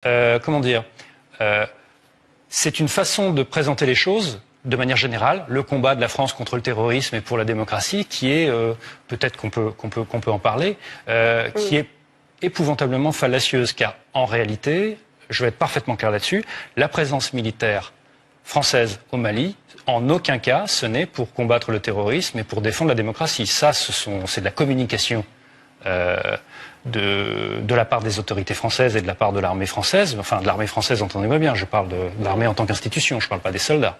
Comment dire c'est une façon de présenter les choses de manière générale, le combat de la France contre le terrorisme et pour la démocratie, qui est, peut-être qu'on peut en parler, qui est épouvantablement fallacieuse, car en réalité, je vais être parfaitement clair là-dessus, la présence militaire française au Mali, en aucun cas, ce n'est pour combattre le terrorisme et pour défendre la démocratie. Ça, c'est de la communication de la part des autorités françaises et de la part de l'armée française, enfin de l'armée française, entendez-moi bien, je parle de l'armée en tant qu'institution, je ne parle pas des soldats.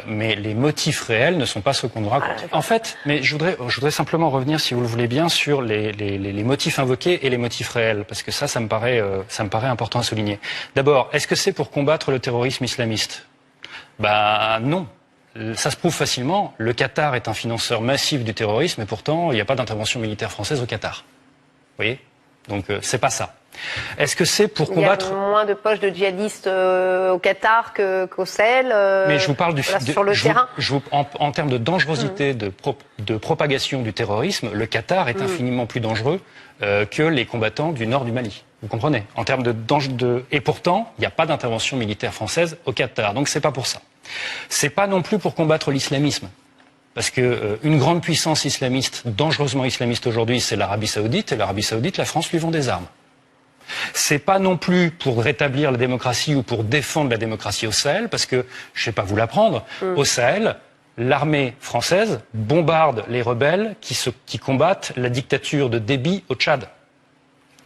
Mais les motifs réels ne sont pas ceux qu'on nous raconte. En fait, mais je voudrais simplement revenir, si vous le voulez bien, sur les motifs invoqués et les motifs réels, parce que ça me paraît important à souligner. D'abord, est-ce que c'est pour combattre le terrorisme islamiste? Ben non. Ça se prouve facilement. Le Qatar est un financeur massif du terrorisme et pourtant, il n'y a pas d'intervention militaire française au Qatar. Vous voyez? Donc, c'est pas ça. Est-ce que c'est pour combattre... Il y a moins de poches de djihadistes au Qatar qu'au Sahel mais je vous parle sur le terrain. En termes de dangerosité, de propagation du terrorisme, le Qatar est infiniment plus dangereux que les combattants du nord du Mali. Vous comprenez? En termes de danger et pourtant, il n'y a pas d'intervention militaire française au Qatar. Donc, c'est pas pour ça. C'est pas non plus pour combattre l'islamisme. Parce que une grande puissance islamiste, dangereusement islamiste aujourd'hui, c'est l'Arabie Saoudite. Et l'Arabie Saoudite, la France lui vend des armes. C'est pas non plus pour rétablir la démocratie ou pour défendre la démocratie au Sahel, parce que, je sais pas vous l'apprendre, au Sahel, l'armée française bombarde les rebelles qui combattent la dictature de Déby au Tchad.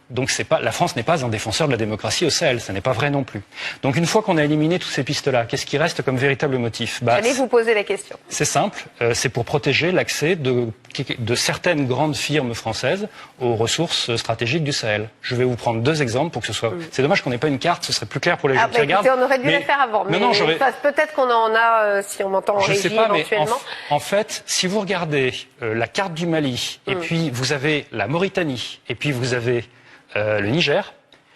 Donc la France n'est pas un défenseur de la démocratie au Sahel, ça n'est pas vrai non plus. Donc une fois qu'on a éliminé toutes ces pistes-là, qu'est-ce qui reste comme véritable motif? J'allais vous poser la question. C'est simple, c'est pour protéger l'accès de certaines grandes firmes françaises aux ressources stratégiques du Sahel. Je vais vous prendre deux exemples pour que ce soit... C'est dommage qu'on n'ait pas une carte, ce serait plus clair pour les gens qui regardent. On aurait dû le faire avant, mais peut-être qu'on en a, si on m'entend en régie éventuellement. En fait, si vous regardez la carte du Mali, et puis vous avez la Mauritanie, et puis vous avez... le Niger.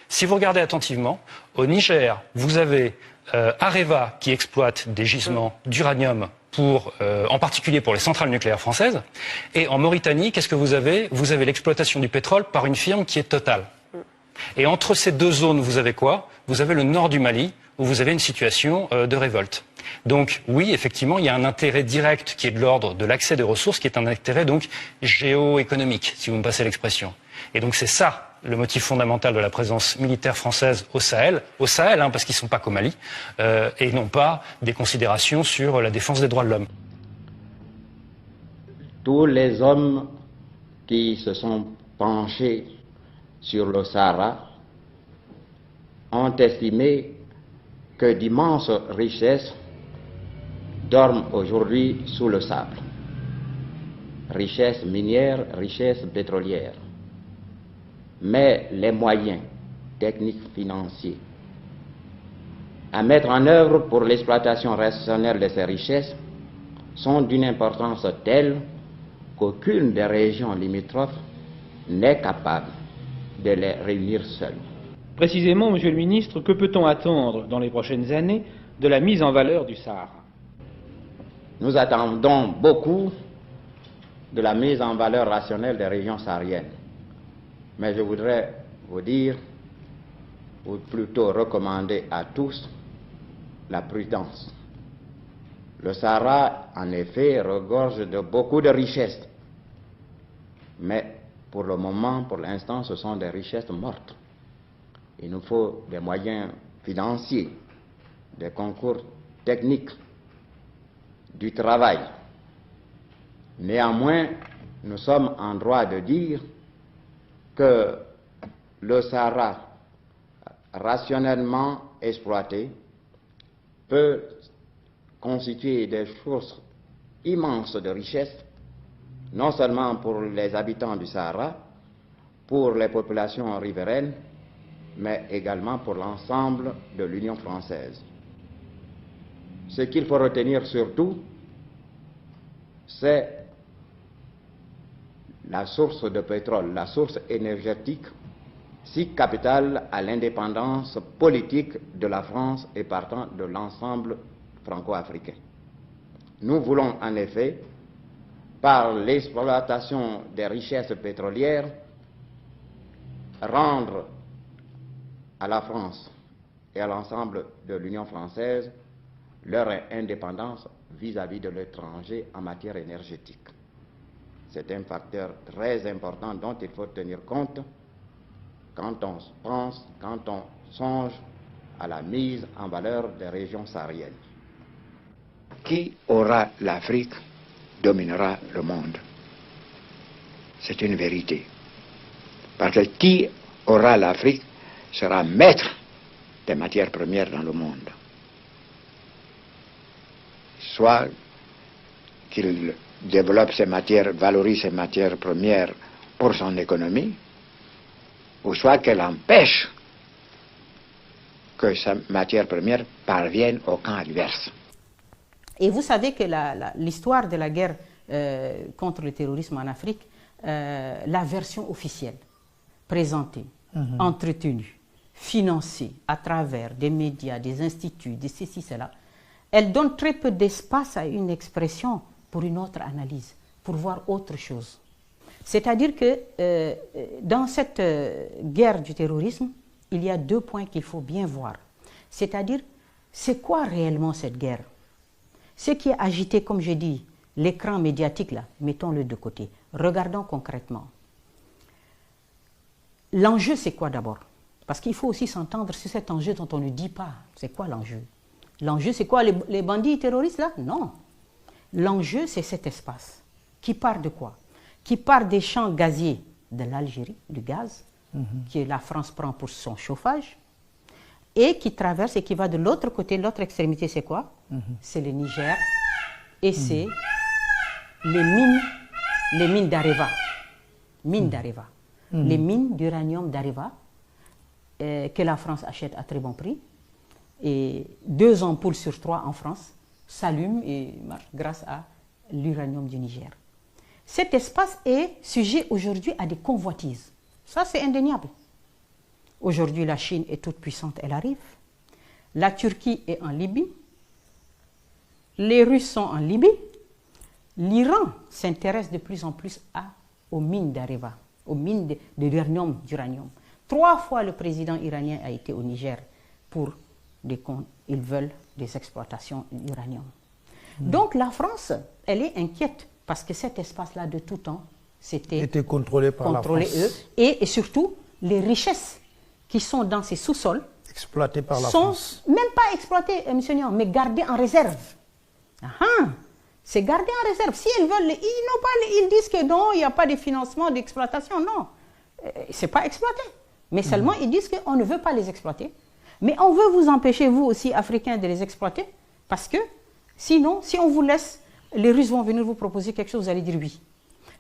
Si vous regardez attentivement, au Niger, vous avez Areva qui exploite des gisements d'uranium en particulier pour les centrales nucléaires françaises. Et en Mauritanie, qu'est-ce que vous avez? Vous avez l'exploitation du pétrole par une firme qui est Total. Et entre ces deux zones, vous avez quoi? Vous avez le nord du Mali, où vous avez une situation de révolte. Donc oui, effectivement, il y a un intérêt direct qui est de l'ordre de l'accès des ressources, qui est un intérêt donc géoéconomique, si vous me passez l'expression. Et donc c'est ça le motif fondamental de la présence militaire française au Sahel, parce qu'ils ne sont pas qu'au Mali, et non pas des considérations sur la défense des droits de l'homme. Tous les hommes qui se sont penchés sur le Sahara ont estimé que d'immenses richesses dorment aujourd'hui sous le sable. Richesses minières, richesses pétrolières. Mais les moyens techniques financiers à mettre en œuvre pour l'exploitation rationnelle de ces richesses sont d'une importance telle qu'aucune des régions limitrophes n'est capable de les réunir seule. Précisément, Monsieur le Ministre, que peut-on attendre dans les prochaines années de la mise en valeur du Sahara? Nous attendons beaucoup de la mise en valeur rationnelle des régions sahariennes. Mais je voudrais vous dire, ou plutôt recommander à tous, la prudence. Le Sahara, en effet, regorge de beaucoup de richesses. Mais pour le moment, pour l'instant, ce sont des richesses mortes. Il nous faut des moyens financiers, des concours techniques, du travail. Néanmoins, nous sommes en droit de dire que le Sahara, rationnellement exploité, peut constituer des sources immenses de richesses, non seulement pour les habitants du Sahara, pour les populations riveraines, mais également pour l'ensemble de l'Union française. Ce qu'il faut retenir surtout, c'est la source de pétrole, la source énergétique, si capitale à l'indépendance politique de la France et partant de l'ensemble franco-africain. Nous voulons en effet, par l'exploitation des richesses pétrolières, rendre à la France et à l'ensemble de l'Union française leur indépendance vis-à-vis de l'étranger en matière énergétique. C'est un facteur très important dont il faut tenir compte quand on pense, quand on songe à la mise en valeur des régions sahariennes. Qui aura l'Afrique dominera le monde. C'est une vérité. Parce que qui aura l'Afrique sera maître des matières premières dans le monde. Soit qu'il développe ces matières, valorise ces matières premières pour son économie, ou soit qu'elle empêche que sa matière première parvienne au camp adverse. Et vous savez que l'histoire de la guerre contre le terrorisme en Afrique, la version officielle, présentée, entretenue, financée à travers des médias, des instituts, des ceci, cela, elle donne très peu d'espace à une expression pour une autre analyse, pour voir autre chose. C'est-à-dire que dans cette guerre du terrorisme, il y a deux points qu'il faut bien voir. C'est-à-dire, c'est quoi réellement cette guerre? Ce qui est agité, comme je dis, l'écran médiatique, là, mettons-le de côté. Regardons concrètement. L'enjeu, c'est quoi d'abord? Parce qu'il faut aussi s'entendre sur cet enjeu dont on ne dit pas. C'est quoi l'enjeu? L'enjeu, c'est quoi, les bandits terroristes, là? Non. L'enjeu, c'est cet espace. Qui part de quoi? Qui part des champs gaziers de l'Algérie, du gaz, que la France prend pour son chauffage, et qui traverse et qui va de l'autre côté, l'autre extrémité, c'est quoi? C'est le Niger, et c'est les mines d'Areva. Mines d'Areva. Les mines d'uranium d'Areva, que la France achète à très bon prix, et 2 ampoules sur 3 en France s'allument et marchent grâce à l'uranium du Niger. Cet espace est sujet aujourd'hui à des convoitises. Ça, c'est indéniable. Aujourd'hui, la Chine est toute puissante, elle arrive. La Turquie est en Libye. Les Russes sont en Libye. L'Iran s'intéresse de plus en plus aux mines d'Areva, aux mines de l'uranium, d'uranium. 3 fois le président iranien a été au Niger pour ils veulent des exploitations d'uranium. Donc la France, elle est inquiète parce que cet espace-là de tout temps, c'était contrôlé par la France. Eux, et surtout, les richesses qui sont dans ces sous-sols exploitées par la France. Même pas exploitées, M. Niang, mais gardées en réserve. C'est gardé en réserve. Si elles veulent, ils disent que non, il n'y a pas de financement d'exploitation. Non, c'est pas exploité. Mais seulement, ils disent qu'on ne veut pas les exploiter. Mais on veut vous empêcher, vous aussi, Africains, de les exploiter. Parce que, sinon, si on vous laisse, les Russes vont venir vous proposer quelque chose, vous allez dire oui.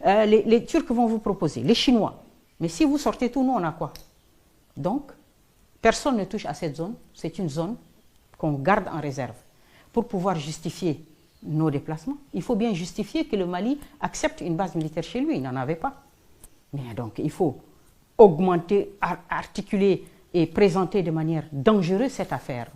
Les Turcs vont vous proposer, les Chinois. Mais si vous sortez tout, nous, on a quoi? Donc, personne ne touche à cette zone. C'est une zone qu'on garde en réserve. Pour pouvoir justifier nos déplacements, il faut bien justifier que le Mali accepte une base militaire chez lui. Il n'en avait pas. Mais donc, il faut augmenter, articuler et présenter de manière dangereuse cette affaire.